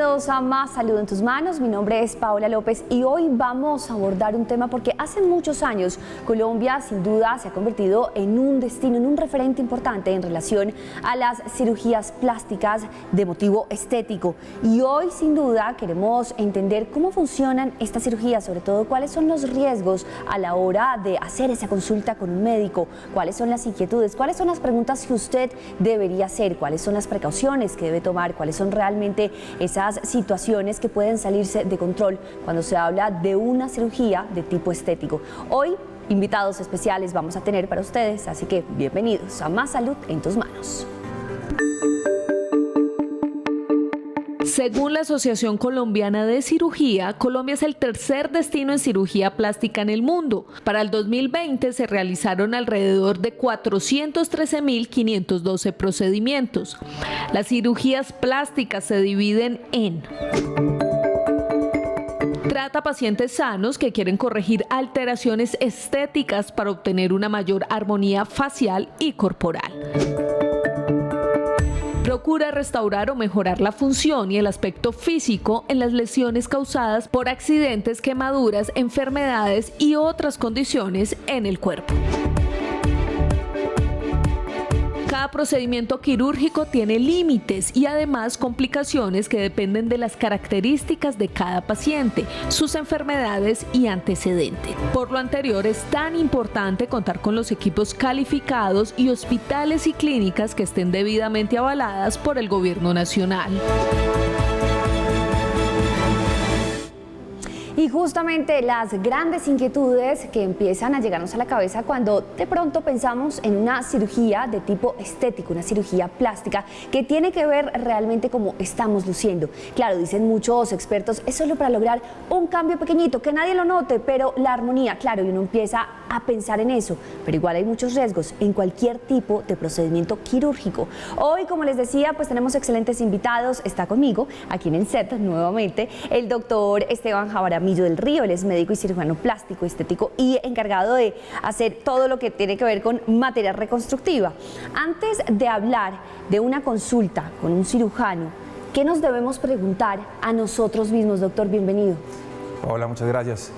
Bienvenidos a Más Salud en tus Manos. Mi nombre es Paola López y hoy vamos a abordar un tema porque hace muchos años Colombia sin duda se ha convertido en un destino, en un referente importante en relación a las cirugías plásticas de motivo estético. Y hoy sin duda queremos entender cómo funcionan estas cirugías, sobre todo cuáles son los riesgos a la hora de hacer esa consulta con un médico, cuáles son las inquietudes, cuáles son las preguntas que usted debería hacer, cuáles son las precauciones que debe tomar, cuáles son realmente esas situaciones que pueden salirse de control cuando se habla de una cirugía de tipo estético. Hoy, invitados especiales vamos a tener para ustedes, así que bienvenidos a Más Salud en tus Manos. Según la Asociación Colombiana de Cirugía, Colombia es el tercer destino en cirugía plástica en el mundo. Para el 2020 se realizaron alrededor de 413.512 procedimientos. Las cirugías plásticas se dividen en: trata a pacientes sanos que quieren corregir alteraciones estéticas para obtener una mayor armonía facial y corporal. Procura restaurar o mejorar la función y el aspecto físico en las lesiones causadas por accidentes, quemaduras, enfermedades y otras condiciones en el cuerpo. Cada procedimiento quirúrgico tiene límites y además complicaciones que dependen de las características de cada paciente, sus enfermedades y antecedentes. Por lo anterior, es tan importante contar con los equipos calificados y hospitales y clínicas que estén debidamente avaladas por el Gobierno Nacional. Y justamente las grandes inquietudes que empiezan a llegarnos a la cabeza cuando de pronto pensamos en una cirugía de tipo estético, una cirugía plástica que tiene que ver realmente cómo estamos luciendo. Claro, dicen muchos expertos, es solo para lograr un cambio pequeñito, que nadie lo note, pero la armonía, claro, y uno empieza a pensar en eso, pero igual hay muchos riesgos en cualquier tipo de procedimiento quirúrgico. Hoy, como les decía, pues tenemos excelentes invitados. Está conmigo, aquí en el set nuevamente, el doctor Esteban Jaramillo del Río. Él es médico y cirujano plástico, estético y encargado de hacer todo lo que tiene que ver con materia reconstructiva. Antes de hablar de una consulta con un cirujano, ¿qué nos debemos preguntar a nosotros mismos, doctor? Bienvenido. Hola, muchas gracias.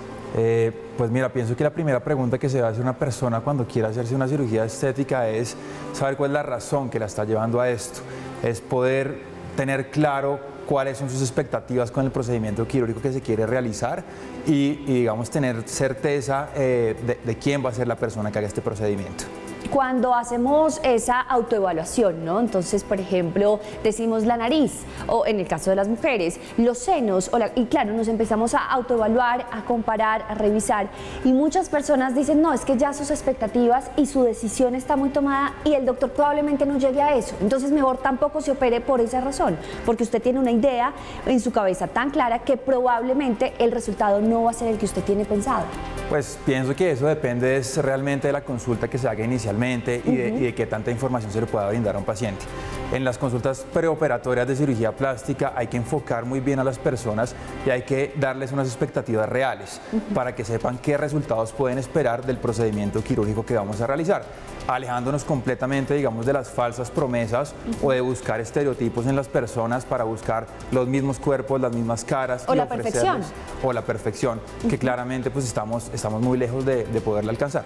Pues mira, pienso que la primera pregunta que se va a hacer una persona cuando quiera hacerse una cirugía estética es saber cuál es la razón que la está llevando a esto. Es poder tener claro cuáles son sus expectativas con el procedimiento quirúrgico que se quiere realizar y digamos, tener certeza de quién va a ser la persona que haga este procedimiento. Cuando hacemos esa autoevaluación, ¿no? Entonces, por ejemplo, decimos la nariz, o en el caso de las mujeres, los senos, y claro, nos empezamos a autoevaluar, a comparar, a revisar, y muchas personas dicen, no, es que ya sus expectativas y su decisión está muy tomada y el doctor probablemente no llegue a eso, entonces mejor tampoco se opere por esa razón, porque usted tiene una idea en su cabeza tan clara que probablemente el resultado no va a ser el que usted tiene pensado. Pues pienso que eso depende realmente de la consulta que se haga inicialmente y de qué tanta información se le pueda brindar a un paciente. En las consultas preoperatorias de cirugía plástica hay que enfocar muy bien a las personas y hay que darles unas expectativas reales para que sepan qué resultados pueden esperar del procedimiento quirúrgico que vamos a realizar, alejándonos completamente, digamos, de las falsas promesas o de buscar estereotipos en las personas para buscar los mismos cuerpos, las mismas caras o la perfección. O la perfección, que claramente pues estamos muy lejos de poderla alcanzar.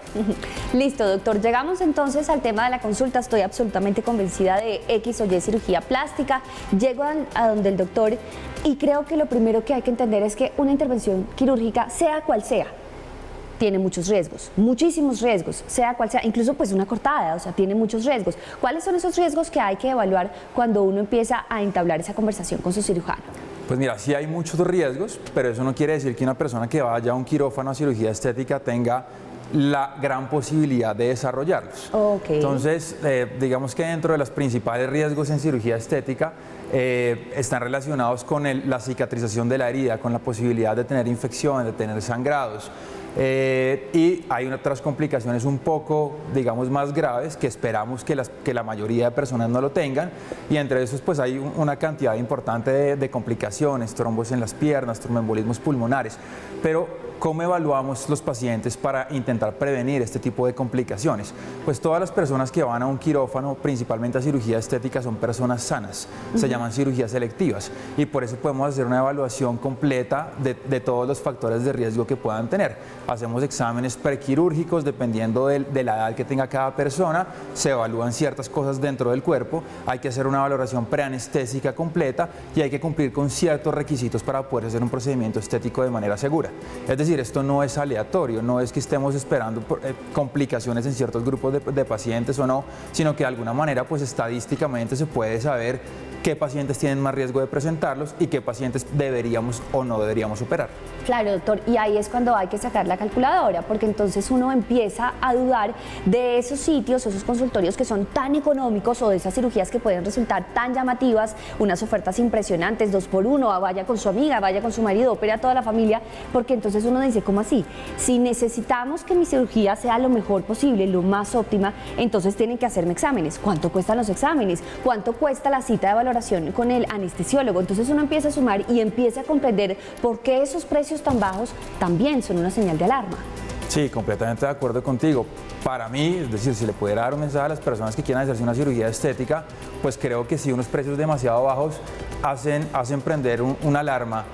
Listo, doctor. Llegamos entonces al tema de la consulta. Estoy absolutamente convencida de X o Y cirugía plástica. Llego a donde el doctor y creo que lo primero que hay que entender es que una intervención quirúrgica, sea cual sea, tiene muchos riesgos, muchísimos riesgos, sea cual sea, incluso pues una cortada, o sea, tiene muchos riesgos. ¿Cuáles son esos riesgos que hay que evaluar cuando uno empieza a entablar esa conversación con su cirujano? Pues mira, sí hay muchos riesgos, pero eso no quiere decir que una persona que vaya a un quirófano a cirugía estética tenga la gran posibilidad de desarrollarlos. Okay. Entonces, digamos que dentro de los principales riesgos en cirugía estética están relacionados con la cicatrización de la herida, con la posibilidad de tener infecciones, de tener sangrados. Y hay otras complicaciones un poco, digamos, más graves que esperamos que la mayoría de personas no lo tengan, y entre esos pues hay una cantidad importante de complicaciones, trombos en las piernas, tromboembolismos pulmonares, pero ¿Cómo evaluamos los pacientes para intentar prevenir este tipo de complicaciones? Pues todas las personas que van a un quirófano, principalmente a cirugía estética, son personas sanas, se llaman cirugías selectivas, y por eso podemos hacer una evaluación completa de todos los factores de riesgo que puedan tener. Hacemos exámenes prequirúrgicos dependiendo de la edad que tenga cada persona, se evalúan ciertas cosas dentro del cuerpo, hay que hacer una valoración preanestésica completa y hay que cumplir con ciertos requisitos para poder hacer un procedimiento estético de manera segura. Es decir, esto no es aleatorio, no es que estemos esperando complicaciones en ciertos grupos de pacientes o no, sino que de alguna manera pues estadísticamente se puede saber qué pacientes tienen más riesgo de presentarlos y qué pacientes deberíamos o no deberíamos operar. Claro, doctor, y ahí es cuando hay que sacar la calculadora, porque entonces uno empieza a dudar de esos sitios, esos consultorios que son tan económicos o de esas cirugías que pueden resultar tan llamativas, unas ofertas impresionantes, 2x1, vaya con su amiga, vaya con su marido, opera a toda la familia, porque entonces uno dice, ¿cómo así? Si necesitamos que mi cirugía sea lo mejor posible, lo más óptima, entonces tienen que hacerme exámenes. ¿Cuánto cuestan los exámenes? ¿Cuánto cuesta la cita de valoración con el anestesiólogo? Entonces uno empieza a sumar y empieza a comprender por qué esos precios tan bajos también son una señal de alarma. Sí, completamente de acuerdo contigo. Para mí, es decir, si le pudiera dar un mensaje a las personas que quieran hacerse una cirugía estética, pues creo que sí, unos precios demasiado bajos hacen prender una alarma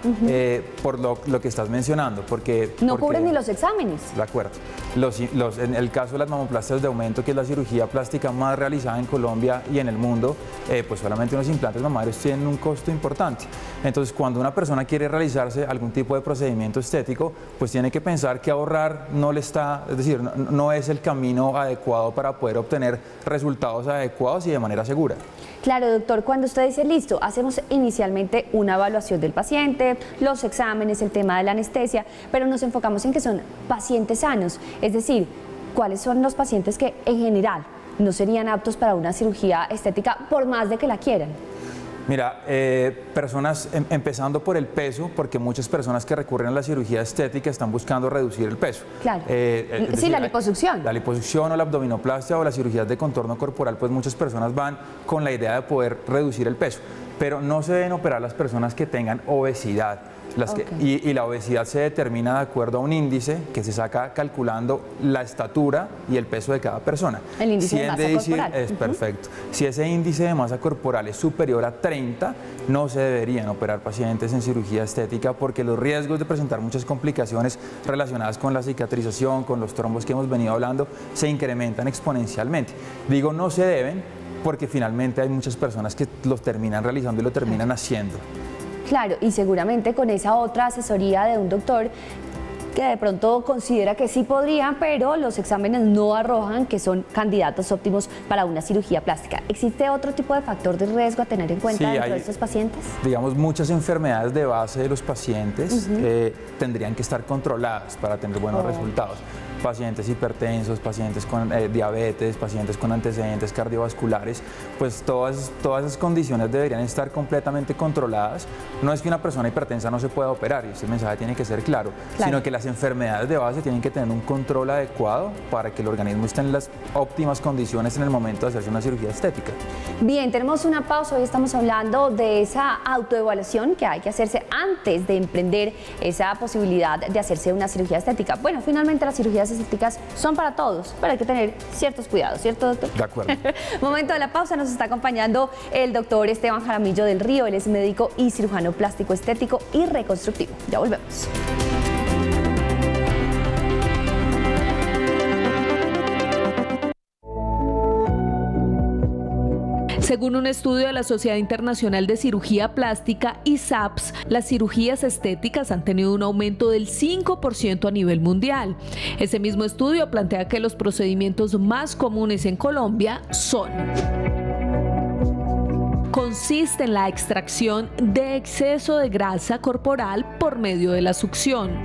por lo que estás mencionando. Porque cubren ni los exámenes. De acuerdo. En el caso de las mamoplastias de aumento, que es la cirugía plástica más realizada en Colombia y en el mundo, pues solamente unos implantes mamarios tienen un costo importante. Entonces, cuando una persona quiere realizarse algún tipo de procedimiento estético, pues tiene que pensar que ahorrar no es el camino adecuado para poder obtener resultados adecuados y de manera segura. Claro, doctor, cuando usted dice, listo, hacemos inicialmente una evaluación del paciente, los exámenes, el tema de la anestesia, pero nos enfocamos en que son pacientes sanos, es decir, ¿cuáles son los pacientes que en general no serían aptos para una cirugía estética por más de que la quieran? Mira, personas, empezando por el peso, porque muchas personas que recurren a la cirugía estética están buscando reducir el peso. Claro. Sí, la liposucción. La liposucción o la abdominoplastia o las cirugías de contorno corporal, pues muchas personas van con la idea de poder reducir el peso, pero no se deben operar las personas que tengan obesidad. Y la obesidad se determina de acuerdo a un índice que se saca calculando la estatura y el peso de cada persona. El índice de masa corporal. Es perfecto. Si ese índice de masa corporal es superior a 30, no se deberían operar pacientes en cirugía estética porque los riesgos de presentar muchas complicaciones relacionadas con la cicatrización, con los trombos que hemos venido hablando, se incrementan exponencialmente. Digo no se deben porque finalmente hay muchas personas que los terminan realizando y lo terminan haciendo. Claro, y seguramente con esa otra asesoría de un doctor que de pronto considera que sí podría, pero los exámenes no arrojan que son candidatos óptimos para una cirugía plástica. ¿Existe otro tipo de factor de riesgo a tener en cuenta dentro de estos pacientes? Digamos, muchas enfermedades de base de los pacientes tendrían que estar controladas para tener buenos resultados. Pacientes hipertensos, pacientes con diabetes, pacientes con antecedentes cardiovasculares, pues todas esas condiciones deberían estar completamente controladas. No es que una persona hipertensa no se pueda operar, y este mensaje tiene que ser claro, sino que las enfermedades de base tienen que tener un control adecuado para que el organismo esté en las óptimas condiciones en el momento de hacerse una cirugía estética. Bien, tenemos una pausa. Hoy estamos hablando de esa autoevaluación que hay que hacerse antes de emprender esa posibilidad de hacerse una cirugía estética. Bueno, finalmente las cirugías estéticas son para todos, pero hay que tener ciertos cuidados, ¿cierto, doctor? De acuerdo. Momento de la pausa, nos está acompañando el doctor Esteban Jaramillo del Río. Él es médico y cirujano plástico estético y reconstructivo. Ya volvemos. Según un estudio de la Sociedad Internacional de Cirugía Plástica, ISAPS, las cirugías estéticas han tenido un aumento del 5% a nivel mundial. Ese mismo estudio plantea que los procedimientos más comunes en Colombia son: consiste en la extracción de exceso de grasa corporal por medio de la succión.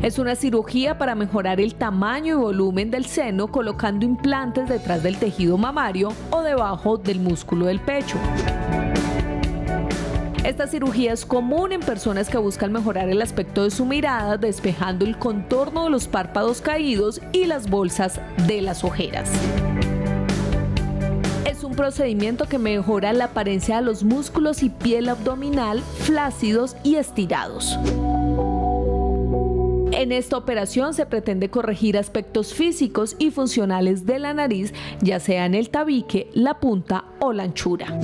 Es una cirugía para mejorar el tamaño y volumen del seno colocando implantes detrás del tejido mamario o debajo del músculo del pecho. Esta cirugía es común en personas que buscan mejorar el aspecto de su mirada, despejando el contorno de los párpados caídos y las bolsas de las ojeras. Es un procedimiento que mejora la apariencia de los músculos y piel abdominal flácidos y estirados. En esta operación se pretende corregir aspectos físicos y funcionales de la nariz, ya sea en el tabique, la punta o la anchura.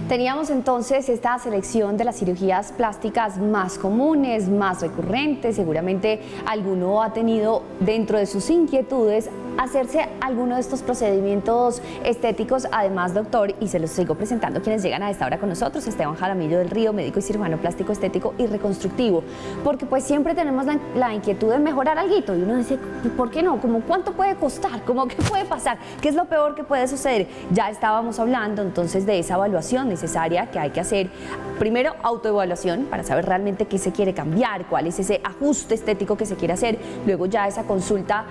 Teníamos entonces esta selección de las cirugías plásticas más comunes, más recurrentes. Seguramente alguno ha tenido dentro de sus inquietudes hacerse alguno de estos procedimientos estéticos. Además, doctor, y se los sigo presentando quienes llegan a esta hora con nosotros: Esteban Jaramillo del Río, médico y cirujano plástico estético y reconstructivo, porque pues siempre tenemos la inquietud de mejorar alguito y uno dice, ¿por qué no? Como, ¿cuánto puede costar? ¿Cómo qué puede pasar? ¿Qué es lo peor que puede suceder? Ya estábamos hablando entonces de esa evaluación necesaria que hay que hacer. Primero, autoevaluación para saber realmente qué se quiere cambiar, cuál es ese ajuste estético que se quiere hacer. Luego ya esa consulta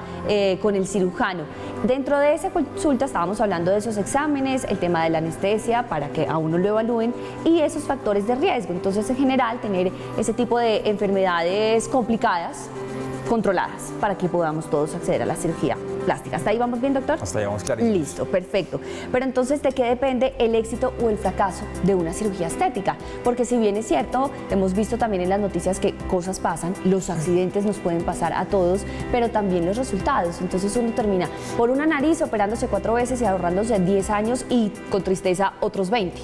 con el cirujano. Dentro de esa consulta estábamos hablando de esos exámenes, el tema de la anestesia para que a uno lo evalúen y esos factores de riesgo. Entonces, en general, tener ese tipo de enfermedades complicadas controladas para que podamos todos acceder a la cirugía plástica. ¿Hasta ahí vamos bien, doctor? Hasta ahí vamos clarísimos. Listo, perfecto. Pero entonces, ¿de qué depende el éxito o el fracaso de una cirugía estética? Porque si bien es cierto, hemos visto también en las noticias que cosas pasan, los accidentes nos pueden pasar a todos, pero también los resultados. Entonces uno termina por una nariz operándose 4 veces y ahorrándose 10 años y con tristeza otros 20.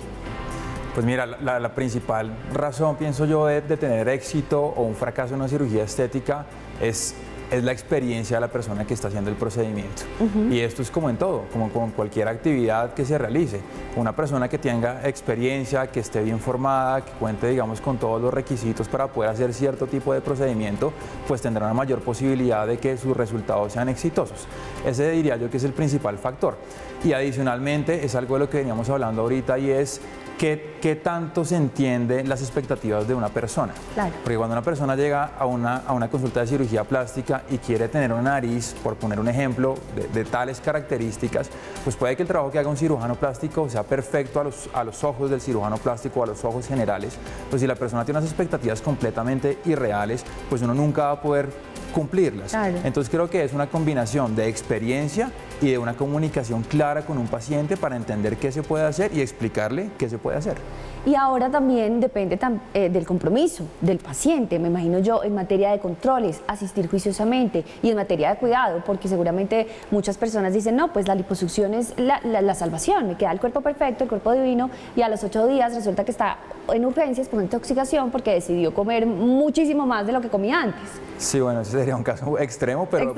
Pues mira, la principal razón, pienso yo, de tener éxito o un fracaso en una cirugía estética es la experiencia de la persona que está haciendo el procedimiento. Y esto es como en todo, como con cualquier actividad que se realice. Una persona que tenga experiencia, que esté bien formada, que cuente, digamos, con todos los requisitos para poder hacer cierto tipo de procedimiento, pues tendrá una mayor posibilidad de que sus resultados sean exitosos. Ese diría yo que es el principal factor. Y adicionalmente es algo de lo que veníamos hablando ahorita y es ¿qué tanto se entienden las expectativas de una persona? Claro. Porque cuando una persona llega a una consulta de cirugía plástica y quiere tener una nariz, por poner un ejemplo, de tales características, pues puede que el trabajo que haga un cirujano plástico sea perfecto a los ojos del cirujano plástico o a los ojos generales. Pues si la persona tiene unas expectativas completamente irreales, pues uno nunca va a poder cumplirlas. Claro. Entonces creo que es una combinación de experiencia y de una comunicación clara con un paciente para entender qué se puede hacer y explicarle qué se puede hacer. Y ahora también depende del compromiso del paciente, me imagino yo, en materia de controles, asistir juiciosamente y en materia de cuidado, porque seguramente muchas personas dicen, no, pues la liposucción es la salvación, me queda el cuerpo perfecto, el cuerpo divino, y a los 8 días resulta que está en urgencias por intoxicación porque decidió comer muchísimo más de lo que comía antes. Sí, bueno, ese sería un caso extremo, pero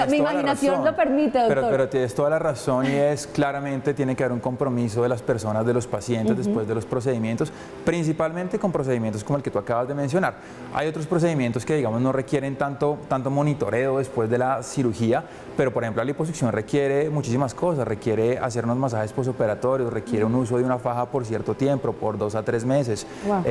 mi imaginación lo permite, doctor. Pero tienes toda la razón y es claramente tiene que haber un compromiso de las personas, de los pacientes después de los procedimientos, principalmente con procedimientos como el que tú acabas de mencionar. Hay otros procedimientos que, digamos, no requieren tanto monitoreo después de la cirugía, pero por ejemplo la liposucción requiere muchísimas cosas, requiere hacer unos masajes posoperatorios, requiere un uso de una faja por cierto tiempo, por 2 a 3 meses. Wow.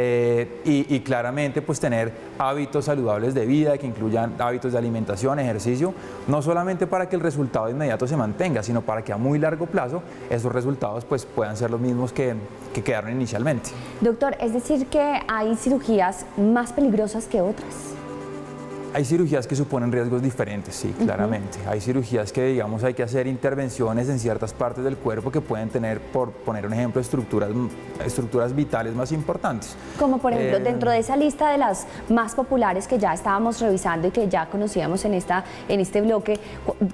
Y claramente pues tener hábitos saludables de vida que incluyan hábitos de alimentación, ejercicio, no solamente para que el resultado inmediato se mantenga, sino para que a muy largo plazo esos resultados pues puedan ser los mismos que quedaron inicialmente. Doctor, es decir que hay cirugías más peligrosas que otras. Hay cirugías que suponen riesgos diferentes, sí, claramente. Hay cirugías que, digamos, hay que hacer intervenciones en ciertas partes del cuerpo que pueden tener, por poner un ejemplo, estructuras vitales más importantes. Como por ejemplo, dentro de esa lista de las más populares que ya estábamos revisando y que ya conocíamos en este bloque,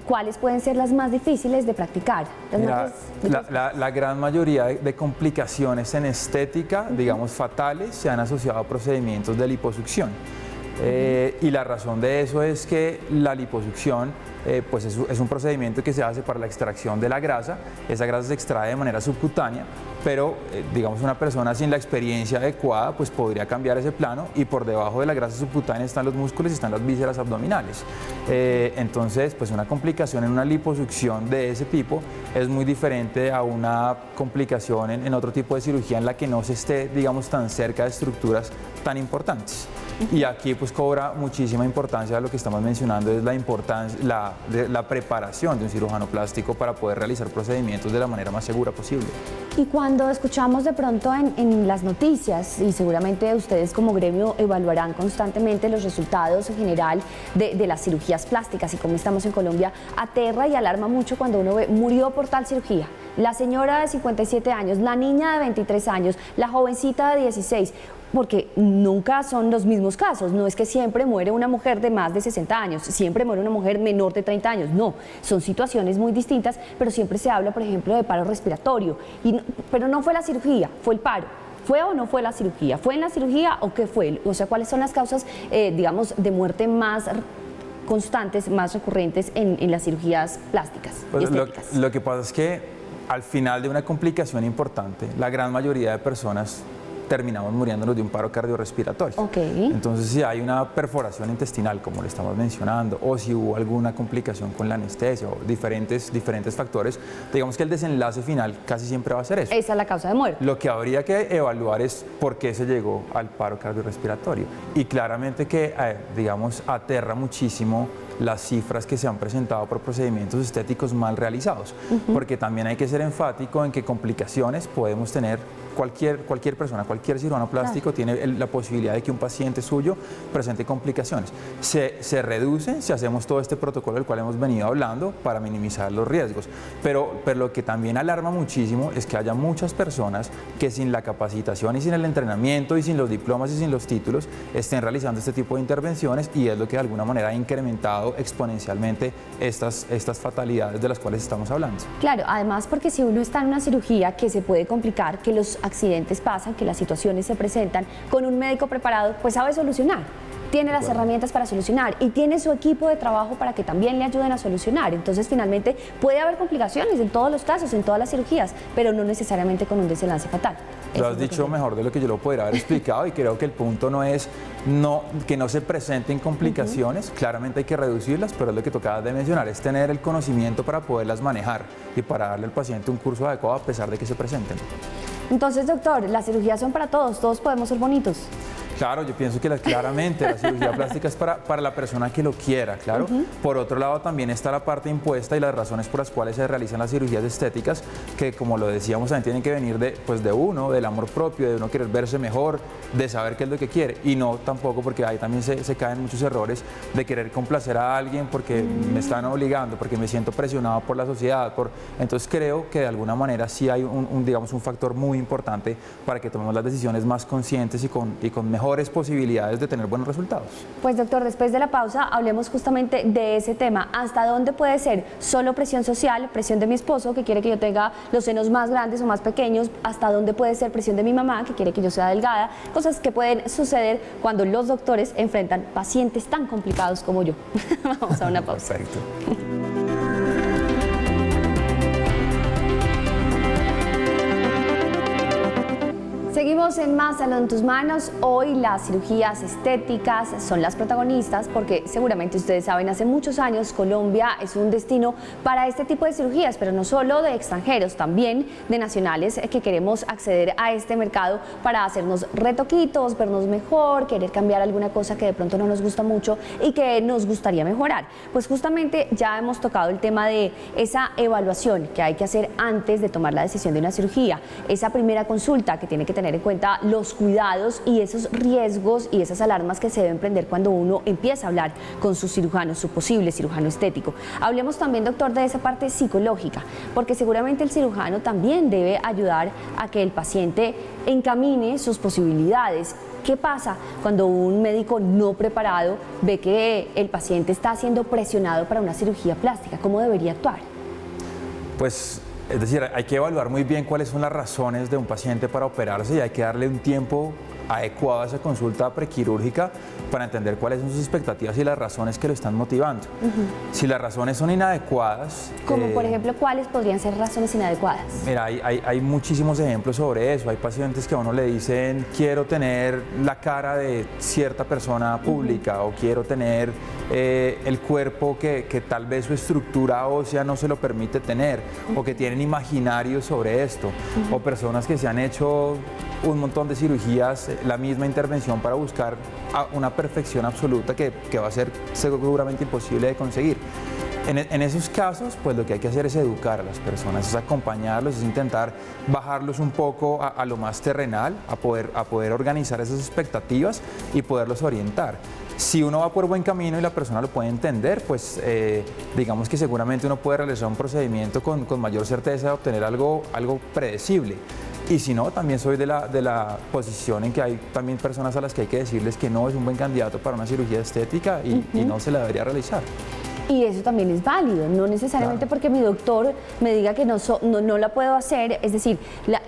¿cuáles pueden ser las más difíciles de practicar? Mira, la gran mayoría de complicaciones en estética, digamos, fatales, se han asociado a procedimientos de liposucción. Y la razón de eso es que la liposucción pues es un procedimiento que se hace para la extracción de la grasa. Esa grasa se extrae de manera subcutánea, pero digamos una persona sin la experiencia adecuada pues podría cambiar ese plano y por debajo de la grasa subcutánea están los músculos y están las vísceras abdominales. Entonces pues una complicación en una liposucción de ese tipo es muy diferente a una complicación en otro tipo de cirugía en la que no se esté, digamos, tan cerca de estructuras tan importantes. Y aquí pues cobra muchísima importancia lo que estamos mencionando, es la preparación de un cirujano plástico para poder realizar procedimientos de la manera más segura posible. Y cuando escuchamos de pronto en las noticias, y seguramente ustedes como gremio evaluarán constantemente los resultados en general de las cirugías plásticas y como estamos en Colombia, aterra y alarma mucho cuando uno ve, murió por tal cirugía, la señora de 57 años, la niña de 23 años, la jovencita de 16, porque nunca son los mismos casos. No es que siempre muere una mujer de más de 60 años, siempre muere una mujer menor de 30 años. No, son situaciones muy distintas, pero siempre se habla, por ejemplo, de paro respiratorio. Pero no fue la cirugía, fue el paro. ¿Fue o no fue la cirugía? ¿Fue en la cirugía o qué fue? O sea, ¿cuáles son las causas, digamos, de muerte más constantes, más recurrentes en las cirugías plásticas y estéticas? Lo que pasa es que al final de una complicación importante, la gran mayoría de personas terminamos muriéndonos de un paro cardiorrespiratorio. Okay. Entonces, si hay una perforación intestinal, como le estamos mencionando, o si hubo alguna complicación con la anestesia o diferentes factores, digamos que el desenlace final casi siempre va a ser eso. Esa es la causa de muerte. Lo que habría que evaluar es por qué se llegó al paro cardiorrespiratorio. Y claramente que, digamos, aterra muchísimo las cifras que se han presentado por procedimientos estéticos mal realizados, porque también hay que ser enfático en que complicaciones podemos tener cualquier persona, cualquier cirujano plástico tiene la posibilidad de que un paciente suyo presente complicaciones. Se reduce si hacemos todo este protocolo del cual hemos venido hablando para minimizar los riesgos, pero lo que también alarma muchísimo es que haya muchas personas que sin la capacitación y sin el entrenamiento y sin los diplomas y sin los títulos estén realizando este tipo de intervenciones, y es lo que de alguna manera ha incrementado exponencialmente estas fatalidades de las cuales estamos hablando. Claro, además porque si uno está en una cirugía que se puede complicar, que los accidentes pasan, que las situaciones se presentan, con un médico preparado, pues sabe solucionar. Tiene las herramientas para solucionar y tiene su equipo de trabajo para que también le ayuden a solucionar. Entonces, finalmente, puede haber complicaciones en todos los casos, en todas las cirugías, pero no necesariamente con un desenlace fatal. Lo has dicho mejor de lo que yo lo podría haber explicado, y creo que el punto no es que no se presenten complicaciones, claramente hay que reducirlas, pero es lo que tocaba de mencionar, es tener el conocimiento para poderlas manejar y para darle al paciente un curso adecuado a pesar de que se presenten. Entonces, doctor, las cirugías son para todos podemos ser bonitos. Claro, yo pienso que claramente la cirugía plástica es para la persona que lo quiera, claro. Por otro lado, también está la parte impuesta y las razones por las cuales se realizan las cirugías estéticas, que como lo decíamos, también tienen que venir de uno, del amor propio, de uno querer verse mejor, de saber qué es lo que quiere. Y no tampoco, porque ahí también se caen muchos errores de querer complacer a alguien porque me están obligando, porque me siento presionado por la sociedad. Entonces creo que de alguna manera sí hay digamos, un factor muy importante para que tomemos las decisiones más conscientes y con mejores posibilidades de tener buenos resultados. Pues doctor, después de la pausa hablemos justamente de ese tema. ¿Hasta dónde puede ser solo presión social, presión de mi esposo que quiere que yo tenga los senos más grandes o más pequeños? ¿Hasta dónde puede ser presión de mi mamá que quiere que yo sea delgada? Cosas que pueden suceder cuando los doctores enfrentan pacientes tan complicados como yo. Vamos a una pausa. Perfecto. Seguimos en Más Salud en tus Manos. Hoy las cirugías estéticas son las protagonistas porque seguramente ustedes saben, hace muchos años Colombia es un destino para este tipo de cirugías, pero no solo de extranjeros, también de nacionales que queremos acceder a este mercado para hacernos retoquitos, vernos mejor, querer cambiar alguna cosa que de pronto no nos gusta mucho y que nos gustaría mejorar. Pues justamente ya hemos tocado el tema de esa evaluación que hay que hacer antes de tomar la decisión de una cirugía, esa primera consulta que tiene que tener en cuenta los cuidados y esos riesgos y esas alarmas que se deben prender cuando uno empieza a hablar con su cirujano, su posible cirujano estético. Hablemos también, doctor, de esa parte psicológica, porque seguramente el cirujano también debe ayudar a que el paciente encamine sus posibilidades. ¿Qué pasa cuando un médico no preparado ve que el paciente está siendo presionado para una cirugía plástica? ¿Cómo debería actuar? Pues, es decir, hay que evaluar muy bien cuáles son las razones de un paciente para operarse y hay que darle un tiempo adecuado a esa consulta prequirúrgica para entender cuáles son sus expectativas y las razones que lo están motivando. Si las razones son inadecuadas... Como por ejemplo, ¿cuáles podrían ser razones inadecuadas? Mira, hay muchísimos ejemplos sobre eso. Hay pacientes que a uno le dicen, quiero tener la cara de cierta persona pública o quiero tener el cuerpo que tal vez su estructura ósea no se lo permite tener, o que tienen imaginarios sobre esto, o personas que se han hecho un montón de cirugías, la misma intervención para buscar una perfección absoluta que va a ser seguramente imposible de conseguir. En esos casos, pues lo que hay que hacer es educar a las personas, es acompañarlos, es intentar bajarlos un poco a lo más terrenal, a poder organizar esas expectativas y poderlos orientar. Si uno va por buen camino y la persona lo puede entender, pues digamos que seguramente uno puede realizar un procedimiento con mayor certeza de obtener algo predecible. Y si no, también soy de la posición en que hay también personas a las que hay que decirles que no es un buen candidato para una cirugía estética y no se la debería realizar. Y eso también es válido, no necesariamente porque mi doctor me diga que no la puedo hacer, es decir,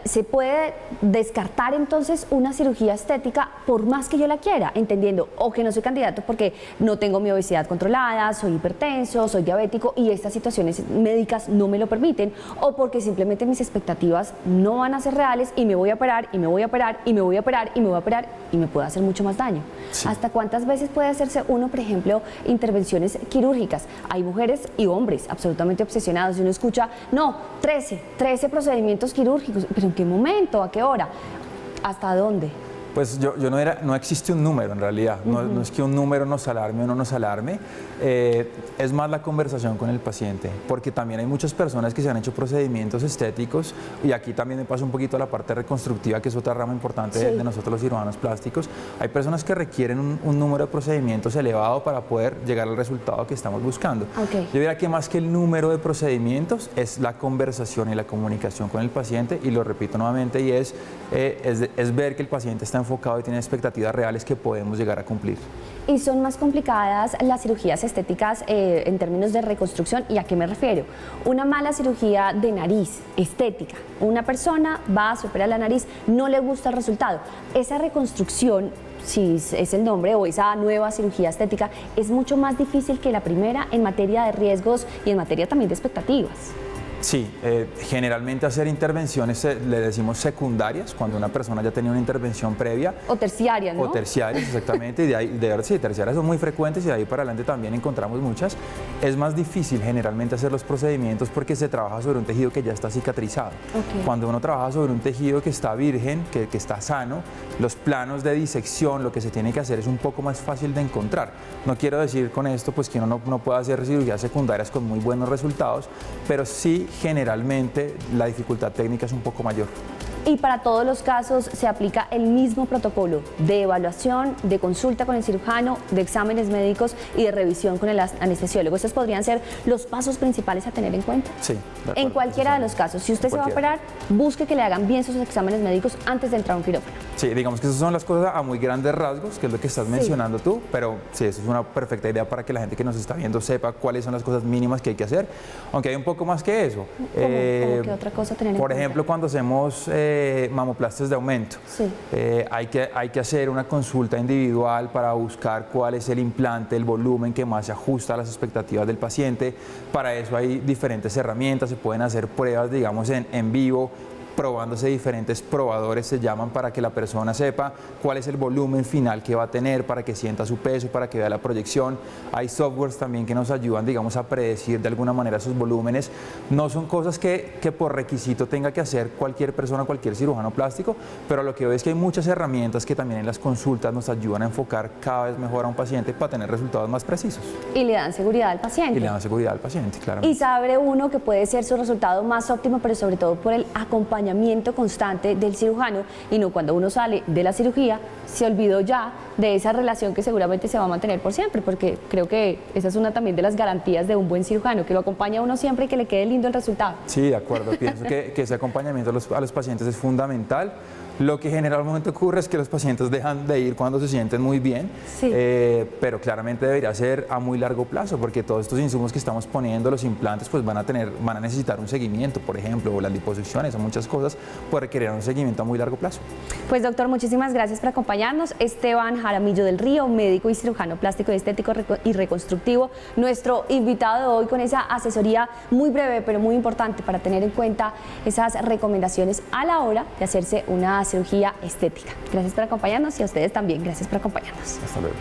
se puede descartar entonces una cirugía estética por más que yo la quiera, entendiendo o que no soy candidato porque no tengo mi obesidad controlada, soy hipertenso, soy diabético y estas situaciones médicas no me lo permiten, o porque simplemente mis expectativas no van a ser reales y me voy a operar y me voy a operar y me voy a operar y me voy a operar y me puede hacer mucho más daño. Sí. ¿Hasta cuántas veces puede hacerse uno, por ejemplo, intervenciones quirúrgicas? Hay mujeres y hombres absolutamente obsesionados y uno escucha, no, 13 procedimientos quirúrgicos, pero ¿en qué momento? ¿A qué hora? ¿Hasta dónde? Pues no existe un número en realidad, no es que un número nos alarme o no nos alarme, es más la conversación con el paciente, porque también hay muchas personas que se han hecho procedimientos estéticos y aquí también me pasa un poquito la parte reconstructiva, que es otra rama importante de nosotros los cirujanos plásticos. Hay personas que requieren un número de procedimientos elevado para poder llegar al resultado que estamos buscando. Okay. Yo diría que más que el número de procedimientos es la conversación y la comunicación con el paciente, y lo repito nuevamente, y es ver que el paciente está enfocado y tiene expectativas reales que podemos llegar a cumplir. ¿Y son más complicadas las cirugías estéticas en términos de reconstrucción? ¿Y a qué me refiero? Una mala cirugía de nariz estética. Una persona va, se opera la nariz, no le gusta el resultado. Esa reconstrucción, si es el nombre, o esa nueva cirugía estética, es mucho más difícil que la primera en materia de riesgos y en materia también de expectativas. Sí, generalmente hacer intervenciones le decimos secundarias, cuando una persona ya tenía una intervención previa. O terciarias, ¿no? O terciarias, exactamente, y de ahí, sí, terciarias son muy frecuentes y de ahí para adelante también encontramos muchas. Es más difícil generalmente hacer los procedimientos porque se trabaja sobre un tejido que ya está cicatrizado. Okay. Cuando uno trabaja sobre un tejido que está virgen, que está sano, los planos de disección, lo que se tiene que hacer es un poco más fácil de encontrar. No quiero decir con esto pues que uno no pueda hacer cirugías secundarias con muy buenos resultados, pero sí generalmente la dificultad técnica es un poco mayor. Y para todos los casos se aplica el mismo protocolo de evaluación, de consulta con el cirujano, de exámenes médicos y de revisión con el anestesiólogo. Estos podrían ser los pasos principales a tener en cuenta. Sí, de acuerdo. En cualquiera de los casos, si usted se va a operar, busque que le hagan bien sus exámenes médicos antes de entrar a un quirófano. Sí, digamos que esas son las cosas a muy grandes rasgos, que es lo que estás mencionando tú, pero sí, eso es una perfecta idea para que la gente que nos está viendo sepa cuáles son las cosas mínimas que hay que hacer, aunque hay un poco más que eso. ¿Cómo qué otra cosa tener en cuenta? Por ejemplo, cuando hacemos mamoplastas de aumento, sí. hay que hacer una consulta individual para buscar cuál es el implante, el volumen que más se ajusta a las expectativas del paciente. Para eso hay diferentes herramientas, se pueden hacer pruebas, digamos, en vivo, probándose diferentes probadores, se llaman, para que la persona sepa cuál es el volumen final que va a tener, para que sienta su peso, para que vea la proyección. Hay softwares también que nos ayudan, digamos, a predecir de alguna manera sus volúmenes. No son cosas que por requisito tenga que hacer cualquier persona, cualquier cirujano plástico, pero lo que veo es que hay muchas herramientas que también en las consultas nos ayudan a enfocar cada vez mejor a un paciente para tener resultados más precisos. Y le dan seguridad al paciente. Y le dan seguridad al paciente, claro. Y sabe uno que puede ser su resultado más óptimo, pero sobre todo por el acompañamiento constante del cirujano, y no cuando uno sale de la cirugía se olvidó ya de esa relación que seguramente se va a mantener por siempre, porque creo que esa es una también de las garantías de un buen cirujano, que lo acompaña a uno siempre y que le quede lindo el resultado. Sí, de acuerdo, pienso que ese acompañamiento a los pacientes es fundamental. Lo que generalmente ocurre es que los pacientes dejan de ir cuando se sienten muy bien, sí. Pero claramente debería ser a muy largo plazo, porque todos estos insumos que estamos poniendo, los implantes, pues van a necesitar un seguimiento, por ejemplo, o las liposucciones o muchas cosas, pues requerirán un seguimiento a muy largo plazo. Pues doctor, muchísimas gracias por acompañarnos. Esteban Jaramillo del Río, médico y cirujano plástico, estético y reconstructivo, nuestro invitado de hoy, con esa asesoría muy breve pero muy importante para tener en cuenta esas recomendaciones a la hora de hacerse una cirugía estética. Gracias por acompañarnos, y a ustedes también, gracias por acompañarnos. Hasta luego.